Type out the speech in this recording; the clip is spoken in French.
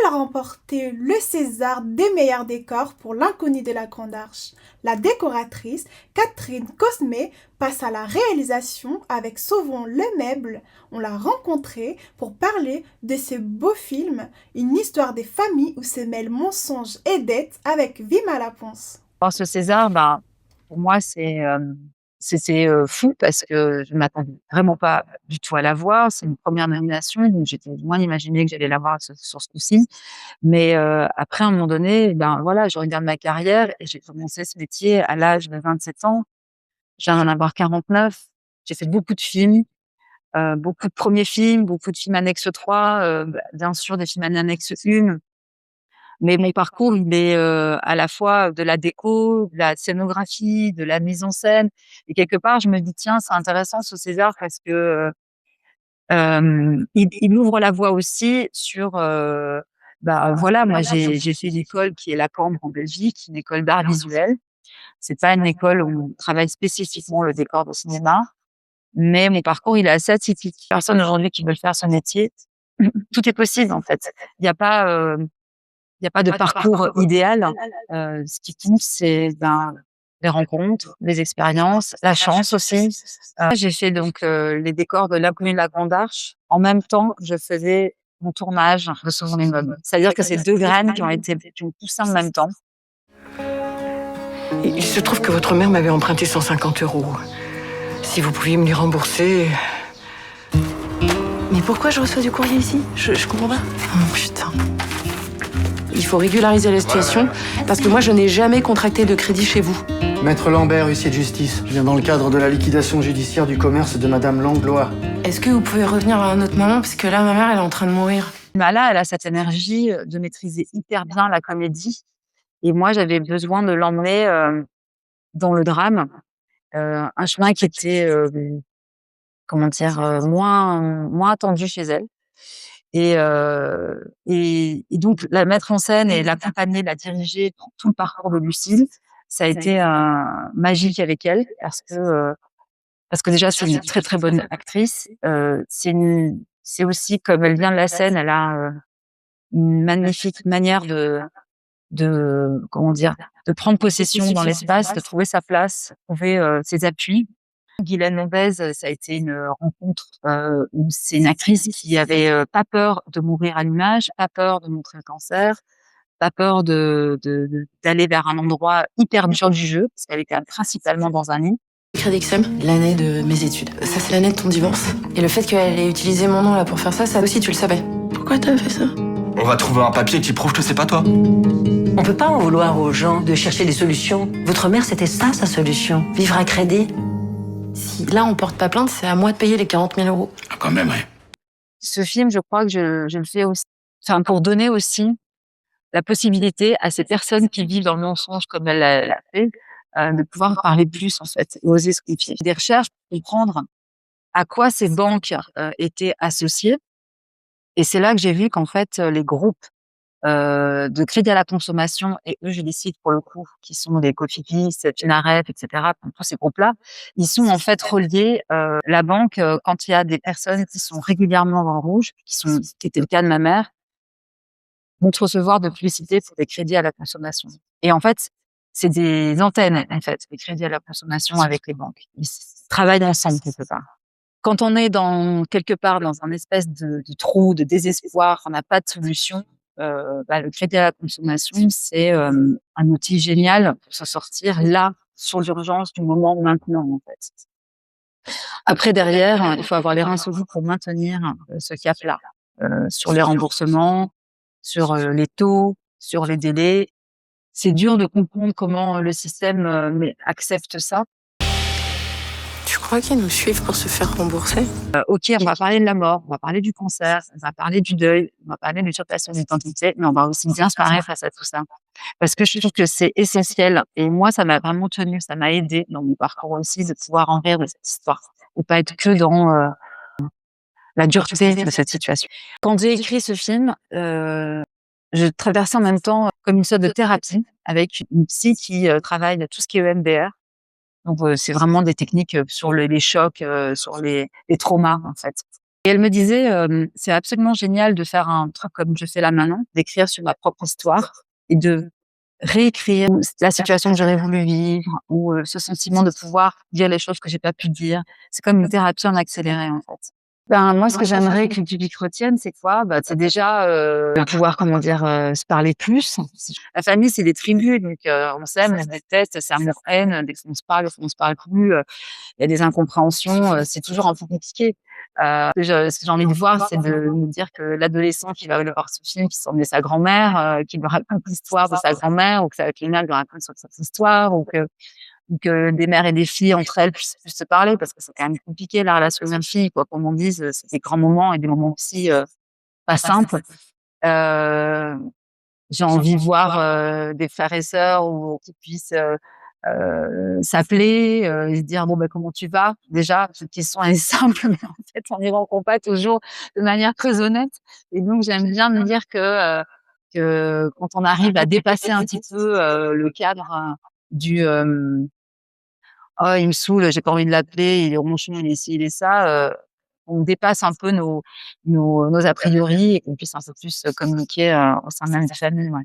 Elle a remporté le César des meilleurs décors pour L'inconnu de la Grande Arche. La décoratrice Catherine Cosmet passe à la réalisation avec Sauvons le Meuble. On l'a rencontrée pour parler de ce beau film, une histoire des familles où se mêlent mensonges et dettes avec Vima Laponce. Alors ce César, pour moi, c'est fou parce que je m'attendais vraiment pas du tout à l'avoir. C'est une première nomination, donc j'étais loin d'imaginer que j'allais l'avoir sur ce coup-ci. Mais après, à un moment donné, voilà, je regarde ma carrière et j'ai commencé ce métier à l'âge de 27 ans. Je viens d'en avoir 49. J'ai fait beaucoup de films, beaucoup de premiers films, beaucoup de films annexes 3, bien sûr des films annexes 1. Mais mon parcours, il est à la fois de la déco, de la scénographie, de la mise en scène. Et quelque part, je me dis tiens, c'est intéressant ce César parce que il ouvre la voie aussi sur voilà, moi j'ai fait l'école qui est la Cambre en Belgique, une école d'art visuel. C'est pas une école où on travaille spécifiquement le décor de cinéma, mais mon parcours il est assez atypique. Personne aujourd'hui qui veut faire ce métier, tout est possible en fait. Il n'y a pas il y a pas de parcours idéal. Ce qui compte, c'est les rencontres, les expériences, la chance aussi. J'ai fait donc les décors de L'inconnu de la Grande Arche. En même temps, je faisais mon tournage de Sauvons les Meubles. C'est-à-dire que c'est deux graines qui ont poussé en même temps. Il se trouve que votre mère m'avait emprunté 150 €. Si vous pouviez me les rembourser. Mais pourquoi je reçois du courrier ici? Je comprends pas. Oh putain. Il faut régulariser la situation parce que moi je n'ai jamais contracté de crédit chez vous. Maître Lambert, huissier de justice. Je viens dans le cadre de la liquidation judiciaire du commerce de Madame Langlois. Est-ce que vous pouvez revenir à un autre moment parce que là ma mère elle est en train de mourir. Là, elle a cette énergie de maîtriser hyper bien la comédie. Et moi, j'avais besoin de l'emmener dans le drame. Un chemin qui était, moins attendu chez elle. Et donc la mettre en scène et l'accompagner, la diriger dans tout le parcours de Lucille, ça a été magique avec elle parce que déjà c'est une très très bonne actrice. C'est aussi comme elle vient de la scène, elle a une magnifique manière de comment dire, de prendre possession dans l'espace, de trouver sa place, trouver ses appuis. Guylaine Monbez, ça a été une rencontre où c'est une actrice qui avait pas peur de mourir à l'image, pas peur de montrer le cancer, pas peur d'aller vers un endroit hyper dur du jeu, parce qu'elle était principalement dans un lit. Crédit XM, l'année de mes études. Ça c'est l'année de ton divorce. Et le fait qu'elle ait utilisé mon nom là pour faire ça, ça aussi tu le savais. Pourquoi t'as fait ça? On va trouver un papier qui prouve que c'est pas toi. On peut pas en vouloir aux gens de chercher des solutions. Votre mère, c'était ça, sa solution. Vivre à crédit. Si là on porte pas plainte, c'est à moi de payer les 40 000 €. Ah, quand même, ouais. Ce film, je crois que je le fais aussi, pour donner aussi la possibilité à ces personnes qui vivent dans le mensonge comme elle l'a fait, de pouvoir parler plus, en fait, et oser se confier. Des recherches pour comprendre à quoi ces banques étaient associées. Et c'est là que j'ai vu qu'en fait, les groupes de crédit à la consommation, et eux, je les cite pour le coup, qui sont les Cofidis, Finareff, etc., tous ces groupes-là, ils sont en fait reliés. La banque, quand il y a des personnes qui sont régulièrement dans le rouge, qui était le cas de ma mère, vont recevoir de publicité pour des crédits à la consommation. Et en fait, c'est des antennes, en fait, les crédits à la consommation avec les banques. Ils travaillent ensemble quelque part. Quand on est quelque part dans un espèce de trou, de désespoir, on n'a pas de solution, le crédit à la consommation, c'est un outil génial pour se sortir là, sur l'urgence du moment maintenant, en fait. Après, derrière, il faut avoir les reins solides pour maintenir ce cap-là, sur les remboursements, sur les taux, sur les délais. C'est dur de comprendre comment le système accepte ça. Tu crois qu'ils nous suivent pour se faire rembourser? Ok, on va parler de la mort, on va parler du cancer, on va parler du deuil, on va parler de l'usurpation d'identité, mais on va aussi bien se parler face à tout ça. Parce que je trouve que c'est essentiel. Et moi, ça m'a vraiment tenu, ça m'a aidé dans mon parcours aussi de pouvoir en rire de cette histoire. Et pas être que dans la dureté de cette situation. Quand j'ai écrit ce film, je traversais en même temps comme une sorte de thérapie avec une psy qui travaille tout ce qui est EMDR. Donc, c'est vraiment des techniques sur les chocs, sur les traumas, en fait. Et elle me disait, c'est absolument génial de faire un truc comme je fais là maintenant, d'écrire sur ma propre histoire et de réécrire la situation que j'aurais voulu vivre ou ce sentiment de pouvoir dire les choses que j'ai pas pu dire. C'est comme une thérapie en accéléré, en fait. Ben, moi, ce que j'aimerais que le public retienne, c'est quoi? Bah, c'est déjà, de pouvoir, comment dire, se parler plus. La famille, c'est des tribus, donc on s'aime, on se déteste, c'est amour-haine. Dès qu'on se parle, on se parle plus, il y a des incompréhensions, c'est toujours un peu compliqué. Ce que j'ai envie de voir, c'est de me dire que l'adolescent qui va voir ce film, qui semblait sa grand-mère, qui lui raconte l'histoire de sa grand-mère, ou que sa clignal lui raconte cette histoire, ou que des mères et des filles entre elles puissent se parler, parce que c'est quand même compliqué la relation mère-fille, quoi qu'on en dise, c'est des grands moments et des moments aussi pas simples. J'ai envie de voir des frères et sœurs ou qui puissent s'appeler et se dire bon ben comment tu vas. Déjà cette question elle est simple, mais en fait on n'y répond pas toujours de manière très honnête. Et donc j'aime bien me dire que quand on arrive à dépasser un petit peu le cadre du oh il me saoule, j'ai pas envie de l'appeler, il est ronchon, il est ci, il est ça. On dépasse un peu nos a priori et qu'on puisse un peu plus communiquer au sein même de la famille. Ouais.